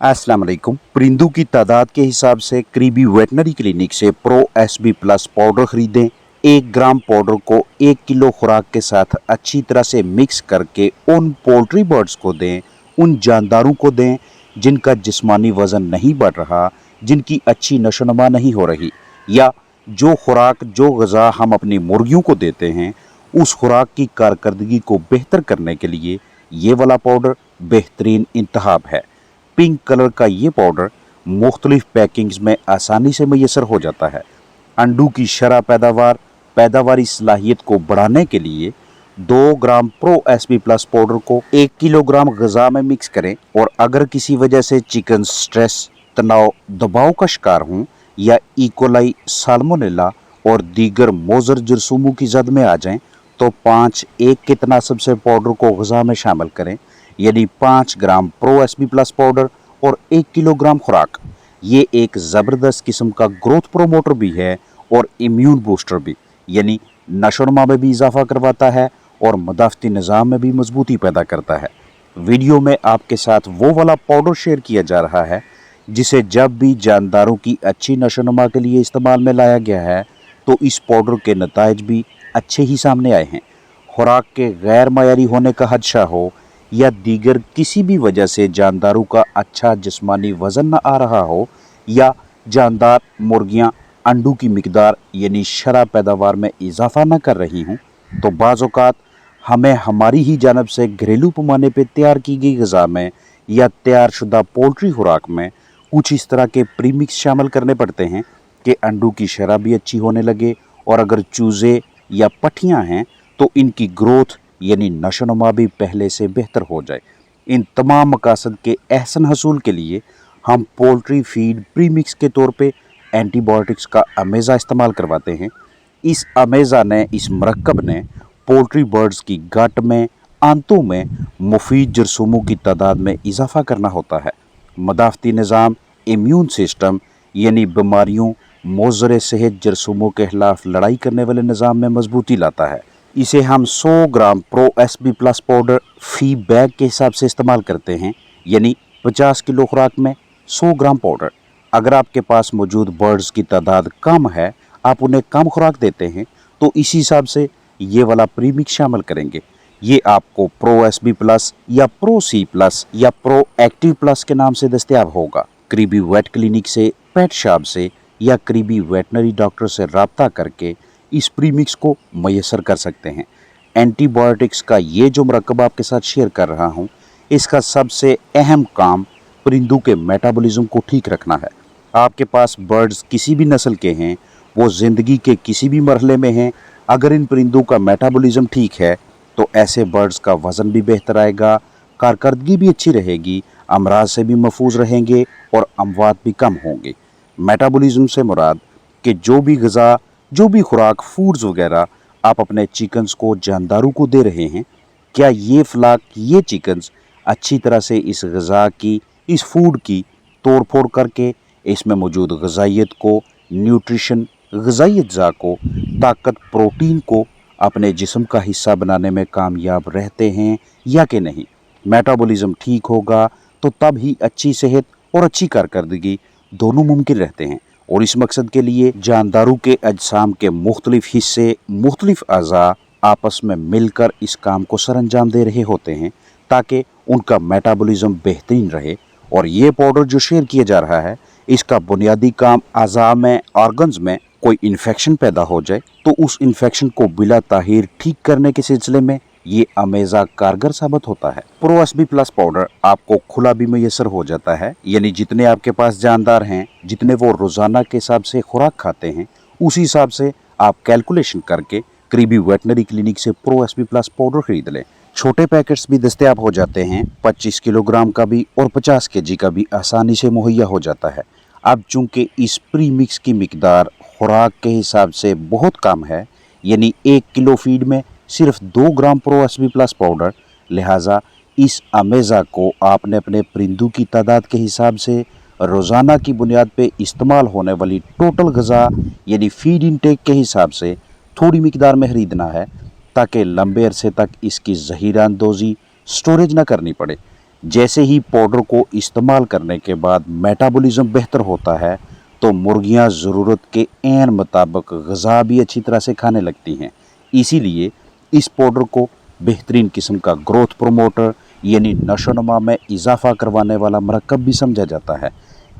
अस्सलाम वालेकुम। परिंदों की तादाद के हिसाब से करीबी वेटनरी क्लिनिक से प्रो एसबी प्लस पाउडर खरीदें। 1 ग्राम पाउडर को 1 किलो खुराक के साथ अच्छी तरह से मिक्स करके उन पोल्ट्री बर्ड्स को दें, उन जानदारों को दें जिनका जिस्मानी वज़न नहीं बढ़ रहा, जिनकी अच्छी नशोनुमा नहीं हो रही, या जो खुराक जो ग़िज़ा हम अपनी मुर्गियों को देते हैं उस खुराक की कारकर्दगी को बेहतर करने के लिए ये वाला पाउडर बेहतरीन इंतखाब है। पिंक कलर का ये पाउडर मुख्तलिफ पैकिंग्स में आसानी से मैसर हो जाता है। अंडों की शरह पैदावारी सलाहियत को बढ़ाने के लिए 2 gram pro SP plus powder को 1 किलोग्राम ग़िज़ा में मिक्स करें। और अगर किसी वजह से चिकन स्ट्रेस, तनाव, दबाव का शिकार हों या इकोलाई, साल्मोनेला और दीगर मोज़र जरसूमों की जद में आ जाएं तो 5 के तनासब से पाउडर को ग़िज़ा में शामिल करें, यानी 5 gram pro SP plus powder और 1 किलोग्राम खुराक। ये एक ज़बरदस्त किस्म का ग्रोथ प्रोमोटर भी है और इम्यून बूस्टर भी, यानी नशोनुमा में भी इजाफा करवाता है और मदाफ़ती निज़ाम में भी मजबूती पैदा करता है। वीडियो में आपके साथ वो वाला पाउडर शेयर किया जा रहा है जिसे जब भी जानदारों की अच्छी नशोनुमा के लिए इस्तेमाल में लाया गया है तो इस पाउडर के नताइज भी अच्छे ही सामने आए हैं। खुराक के गैर मयारी होने का खदशा हो या दीगर किसी भी वजह से जानदारों का अच्छा जिस्मानी वज़न न आ रहा हो, या जानदार मुर्गियां अंडों की मिकदार यानी शरह पैदावार में इजाफा न कर रही हूँ, तो बाज़ औक़ात हमें हमारी ही जानब से घरेलू पैमाने पर तैयार की गई ग़िज़ा में या तैयार शुदा पोल्ट्री खुराक में कुछ इस तरह के प्रीमिक्स शामिल करने पड़ते हैं कि अंडों की शरह भी अच्छी होने लगे, और अगर चूज़े या पट्ठियाँ हैं तो इनकी ग्रोथ यानी नशोनुमा भी पहले से बेहतर हो जाए। इन तमाम मकासद के अहसन हसूल के लिए हम पोल्ट्री फीड प्रीमिक्स के तौर पे एंटीबायोटिक्स का अमेज़ा इस्तेमाल करवाते हैं। इस अमेज़ा ने, इस मरकब ने पोल्ट्री बर्ड्स की गट में, आंतों में मुफीद जरसूमों की तादाद में इजाफा करना होता है। मदाफ़ती निज़ाम, इम्यून सिस्टम यानी बीमारियों, मोज़र सेहत, जरसूमों के खिलाफ लड़ाई करने वाले निज़ाम में मजबूती लाता है। इसे हम 100 gram pro SB plus powder फ़ी बैग के हिसाब से इस्तेमाल करते हैं, यानी 50 किलो खुराक में 100 ग्राम पाउडर। अगर आपके पास मौजूद बर्ड्स की तादाद कम है, आप उन्हें कम खुराक देते हैं, तो इसी हिसाब से ये वाला प्रीमिक्स शामिल करेंगे। ये आपको प्रो एसबी प्लस या प्रो सी प्लस या प्रो एक्टिव प्लस के नाम से दस्तयाब होगा। करीबी वेट क्लिनिक से, पेट शॉप से या करीबी वेटनरी डॉक्टर से रब्ता करके इस प्रीमिक्स को मैसर कर सकते हैं। एंटीबायोटिक्स का ये जो मरकब आपके साथ शेयर कर रहा हूँ, इसका सबसे अहम काम परिंदों के मेटाबॉलिज्म को ठीक रखना है। आपके पास बर्ड्स किसी भी नस्ल के हैं, वो ज़िंदगी के किसी भी मरहले में हैं, अगर इन परिंदों का मेटाबॉलिज्म ठीक है तो ऐसे बर्ड्स का वज़न भी बेहतर आएगा, कारकर्दगी भी अच्छी रहेगी, अमराज से भी महफूज रहेंगे और अमवात भी कम होंगे। मेटाबॉलिज्म से मुराद कि जो भी ग़िज़ा, जो भी खुराक, फूड्स वगैरह आप अपने चिकन्स को, जानदारों को दे रहे हैं, क्या ये फ्लाक, ये चिकन्स अच्छी तरह से इस ग़िज़ा की, इस फूड की तोड़ फोड़ करके इसमें मौजूद ग़िज़ाइयत को, न्यूट्रिशन, ग़िज़ाई अज्जा को, ताकत, प्रोटीन को अपने जिस्म का हिस्सा बनाने में कामयाब रहते हैं या कि नहीं? मेटाबॉलिज्म ठीक होगा तो तब ही अच्छी सेहत और अच्छी कारकर्दगी दोनों मुमकिन रहते हैं। और इस मकसद के लिए जानदारों के अजसाम के मुख्तलिफ हिस्से, मुख्तलिफ अज़ा आपस में मिलकर इस काम को सरअंजाम दे रहे होते हैं ताकि उनका मेटाबॉलिज्म बेहतरीन रहे। और ये पाउडर जो शेयर किया जा रहा है, इसका बुनियादी काम अज़ा में, ऑर्गन्स में कोई इन्फेक्शन पैदा हो जाए तो उस इन्फेक्शन को बिला ताहीर ठीक करने के सिलसिले में ये अमेज़ा कारगर साबित होता है। प्रो एसबी प्लस पाउडर आपको खुला भी मैसर हो जाता है, यानी जितने आपके पास जानदार हैं, जितने वो रोज़ाना के हिसाब से खुराक खाते हैं, उसी हिसाब से आप कैलकुलेशन करके करीबी वेटनरी क्लिनिक से प्रो एसबी प्लस पाउडर खरीद लें। छोटे पैकेट्स भी दस्तयाब हो जाते हैं, 25 किलोग्राम का भी और 50 केजी का भी आसानी से मुहैया हो जाता है। अब चूँकि इस प्रीमिक्स की मिकदार खुराक के हिसाब से बहुत कम है, यानी 1 किलो फीड में सिर्फ 2 gram pro SB plus powder, लिहाजा इस अमेज़ा को आपने अपने परिंदों की तादाद के हिसाब से रोज़ाना की बुनियाद पे इस्तेमाल होने वाली टोटल ग़िज़ा यानी फीड इनटेक के हिसाब से थोड़ी मिकदार में ख़रीदना है ताकि लंबे अरसे तक इसकी ज़हीरा अंदोज़ी, स्टोरेज ना करनी पड़े। जैसे ही पाउडर को इस्तेमाल करने के बाद मेटाबॉलिज्म बेहतर होता है तो मुर्गियां ज़रूरत के ऐन मुताबिक ग़िज़ा भी अच्छी तरह से खाने लगती हैं। इसीलिए इस पाउडर को बेहतरीन किस्म का ग्रोथ प्रोमोटर यानी नशोनुमा में इजाफा करवाने वाला मरकब भी समझा जाता है।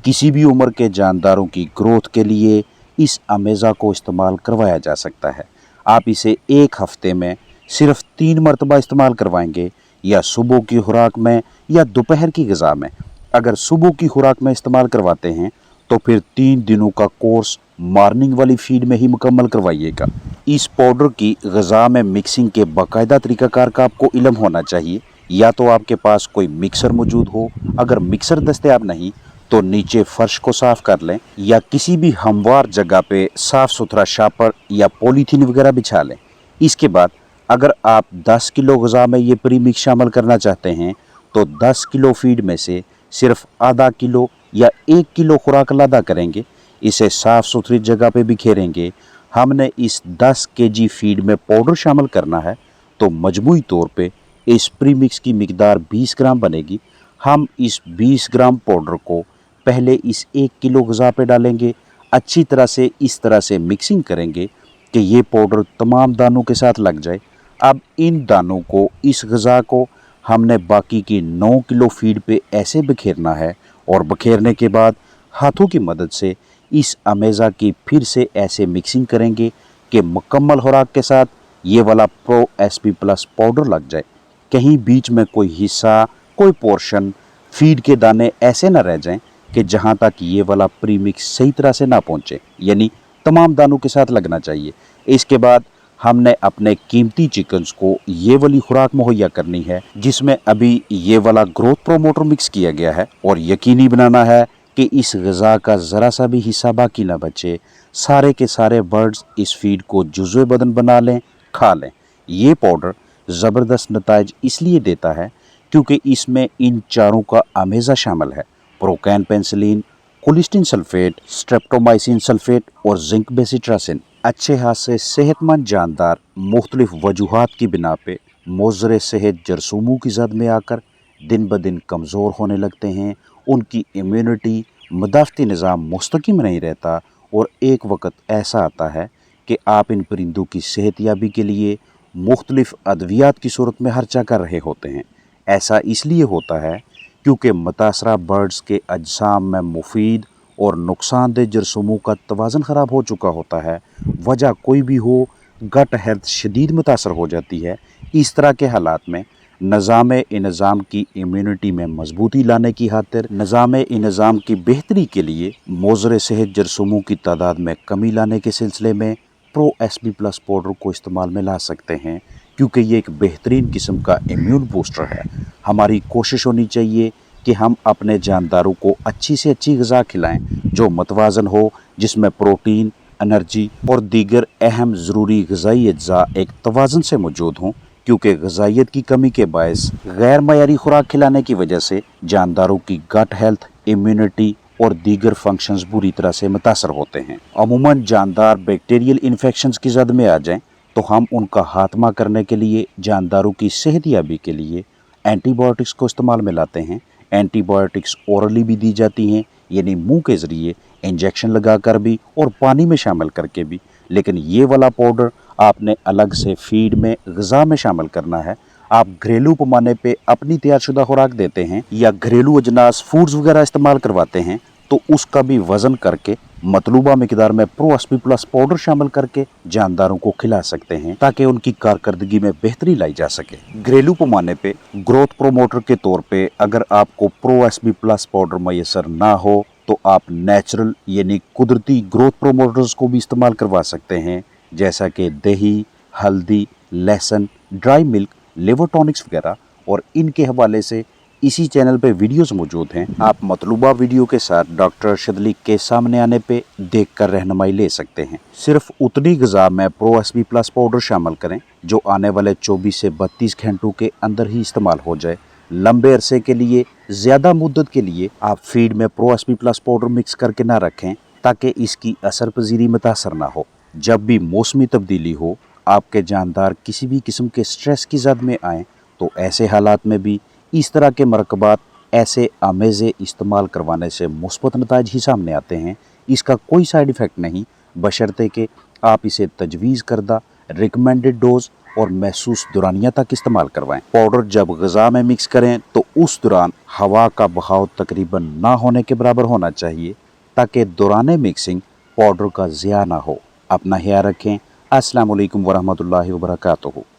किसी भी उम्र के जानदारों की ग्रोथ के लिए इस अमेज़ा को इस्तेमाल करवाया जा सकता है। आप इसे एक हफ्ते में सिर्फ 3 मरतबा इस्तेमाल करवाएंगे, या सुबह की खुराक में या दोपहर की ग़िज़ा में। अगर सुबह की खुराक में इस्तेमाल करवाते हैं तो फिर 3 दिनों का कोर्स मॉर्निंग वाली फीड में ही मुकम्मल करवाइएगा। इस पाउडर की ग़िज़ा में मिक्सिंग के बाकायदा तरीक़ाकार का आपको इल्म होना चाहिए। या तो आपके पास कोई मिक्सर मौजूद हो, अगर मिक्सर दस्तयाब नहीं तो नीचे फर्श को साफ़ कर लें या किसी भी हमवार जगह पे साफ़ सुथरा शापर या पॉलीथीन वगैरह बिछा लें। इसके बाद अगर आप 10 किलो ग़िज़ा में ये प्री मिक्स शामिल करना चाहते हैं तो 10 किलो फीड में से सिर्फ आधा किलो या 1 किलो खुराक अलादा करेंगे। इसे साफ़ सुथरी जगह पे बिखेरेंगे। हमने इस 10 केजी फीड में पाउडर शामिल करना है तो मजमूई तौर पे इस प्री मिक्स की मिकदार 20 ग्राम बनेगी। हम इस 20 ग्राम पाउडर को पहले इस 1 किलो ग़िज़ा पे डालेंगे। अच्छी तरह से इस तरह से मिक्सिंग करेंगे कि ये पाउडर तमाम दानों के साथ लग जाए। अब इन दानों को, इस ग़िज़ा को हमने बाकी की 9 किलो फीड पे ऐसे बिखेरना है और बिखेरने के बाद हाथों की मदद से इस अमेज़ा की फिर से ऐसे मिक्सिंग करेंगे कि मुकम्मल खुराक के साथ ये वाला प्रो एसपी प्लस पाउडर लग जाए। कहीं बीच में कोई हिस्सा, कोई पोर्शन, फीड के दाने ऐसे ना रह जाएं कि जहां तक ये वाला प्रीमिक्स सही तरह से ना पहुंचे, यानी तमाम दानों के साथ लगना चाहिए। इसके बाद हमने अपने कीमती चिकन्स को ये वाली खुराक मुहैया करनी है जिसमें अभी ये वाला ग्रोथ प्रोमोटर मिक्स किया गया है, और यकीनी बनाना है कि इस ग़िज़ा का ज़रा सा भी हिस्सा बाकी ना बचे। सारे के सारे बर्ड्स इस फीड को जुज़्वे बदन बना लें, खा लें। ये पाउडर ज़बरदस्त नताइज इसलिए देता है क्योंकि इसमें इन चारों का अमेज़ा शामिल है: procaine penicillin, colistin sulphate, streptomycin sulphate और जिंक बेसिट्रासिन। अच्छे हाथ से सेहतमंद जानदार मुख्तलिफ वजूहात की बिना पे मोज़रे सेहत जरसूमों की जद में आकर दिन ब दिन कमज़ोर होने लगते हैं। उनकी इम्यूनिटी, मदाफ़ती निज़ाम मुस्तकिम नहीं रहता और एक वक्त ऐसा आता है कि आप इन परिंदों की सेहतयाबी के लिए मुख्तलिफ अद्वियात की सूरत में खर्चा कर रहे होते हैं। ऐसा इसलिए होता है क्योंकि मुतासरा बर्ड्स के अजसाम में मुफीद और नुकसानदेह जरसूमों का तवाज़न ख़राब हो चुका होता है। वजह कोई भी हो, गट हेल्थ शदीद मुतासर हो जाती है। इस तरह के हालात में निज़ाम की इम्यूनिटी में मजबूती लाने की खातिर निज़ाम की बेहतरी के लिए मोज़रे सेहत जरसूमों की तादाद में कमी लाने के सिलसिले में प्रो एसपी प्लस पाउडर को इस्तेमाल में ला सकते हैं, क्योंकि ये एक बेहतरीन किस्म का इम्यून बूस्टर है। हमारी कोशिश होनी चाहिए कि हम अपने जानदारों को अच्छी से अच्छी ग़िज़ा खिलाएं जो मतवाज़न हो, जिसमें प्रोटीन, एनर्जी और दीगर अहम ज़रूरी ग़िज़ाई अज्जा एक तवाज़न से मौजूद हों, क्योंकि ग़िज़ाइयत की कमी के बायस गैर मयारी खुराक खिलाने की वजह से जानदारों की गट हेल्थ, इम्यूनिटी और दीगर फंक्शंस बुरी तरह से मुतासर होते हैं। अमूमन जानदार बैक्टीरियल इन्फेक्शंस की जद में आ जाएं तो हम उनका खात्मा करने के लिए जानदारों की सेहतयाबी के लिए एंटीबायोटिक्स को इस्तेमाल में लाते हैं। एंटीबायोटिक्स ओरली भी दी जाती हैं, यानी मुंह के ज़रिए इंजेक्शन लगाकर भी और पानी में शामिल करके भी। लेकिन ये वाला पाउडर आपने अलग से फीड में, ग़िज़ा में शामिल करना है। आप घरेलू पैमाने पे अपनी तैयारशुदा खुराक देते हैं या घरेलू अजनास फूड्स वगैरह इस्तेमाल करवाते हैं तो उसका भी वज़न करके मतलूबा मिकदार में प्रो एसपी प्लस पाउडर शामिल करके जानदारों को खिला सकते हैं, ताकि उनकी कारकर्दगी में बेहतरी लाई जा सके। घरेलू पैमाने पे ग्रोथ प्रोमोटर के तौर पे अगर आपको प्रो एसपी प्लस पाउडर मैसर ना हो तो आप नेचुरल यानी कुदरती ग्रोथ प्रोमोटर्स को भी इस्तेमाल करवा सकते हैं, जैसा कि दही, हल्दी, लहसुन, ड्राई मिल्क, लिवर टॉनिक्स वगैरह। और इनके हवाले से इसी चैनल पे वीडियोस मौजूद हैं। आप मतलूबा वीडियो के साथ डॉक्टर अरशद अली के सामने आने पे देखकर रहनुमाई ले सकते हैं। सिर्फ उतनी ग़िज़ा में प्रो एसपी प्लस पाउडर शामिल करें जो आने वाले 24 से 32 घंटों के अंदर ही इस्तेमाल हो जाए। लंबे अरसे के लिए, ज़्यादा मुद्दत के लिए आप फीड में pro SP plus powder mix करके ना रखें, ताकि इसकी असर पजीरी मुतासर ना हो। जब भी मौसमी तब्दीली हो, आपके जानदार किसी भी किस्म के स्ट्रेस की जद में आएँ तो ऐसे हालात में भी اس طرح کے مرکبات ایسے آمیزے استعمال کروانے سے مثبت نتائج ہی سامنے آتے ہیں۔ اس کا کوئی سائیڈ ایفیکٹ نہیں، بشرطے کہ آپ اسے تجویز کردہ ریکمینڈڈ ڈوز اور محسوس دورانیہ تک استعمال کروائیں۔ پاؤڈر جب غذا میں مکس کریں تو اس دوران ہوا کا بہاؤ تقریباً نہ ہونے کے برابر ہونا چاہیے تاکہ دوران مکسنگ پاؤڈر کا ضیاع نہ ہو۔ اپنا خیال رکھیں۔ السلام علیکم ورحمۃ اللہ وبرکاتہ۔